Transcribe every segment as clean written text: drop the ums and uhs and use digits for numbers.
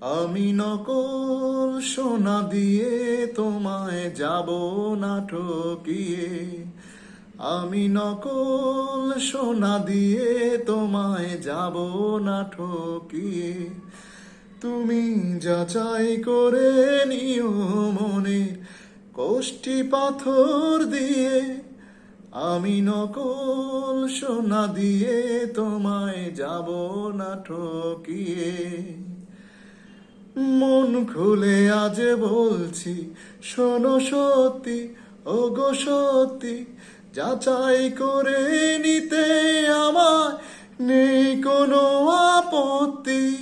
আমি নকল সোনা দিয়ে তোমায় যাব না ঠকিয়ে। আমি নকল সোনা দিয়ে তোমায় যাব না ঠকিয়ে। তুমি যাচাই করে নিও মনে কোষ্ঠী পাথর দিয়ে। আমি নকল সোনা দিয়ে তোমায় যাব না ঠকিয়ে। মন খুলে আজ বলছি, শোনো সত্যি, ওগো সত্যি, যাচাই করে নিতে আমার নেই কোনো আপত্তি।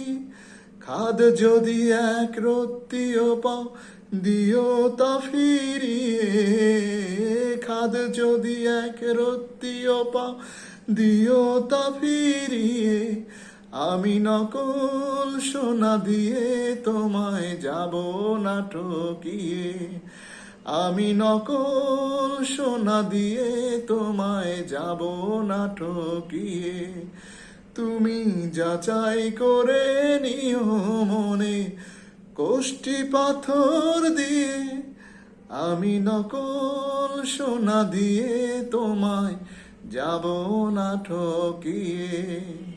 খাদ যদি এক রত্তিও পাও, দিও তা ফিরিয়ে। খাদ যদি এক রত্তিও পাও, দিও তা ফিরিয়ে। আমি নকল সোনা দিয়ে তোমায় যাব না ঠকিয়ে। আমি নকল সোনা দিয়ে তোমায় যাব না ঠকিয়ে। তুমি যাচাই করে নিও মনে কোষ্ঠী পাথর দিয়ে। আমি নকল সোনা দিয়ে তোমায় যাব না ঠকিয়ে।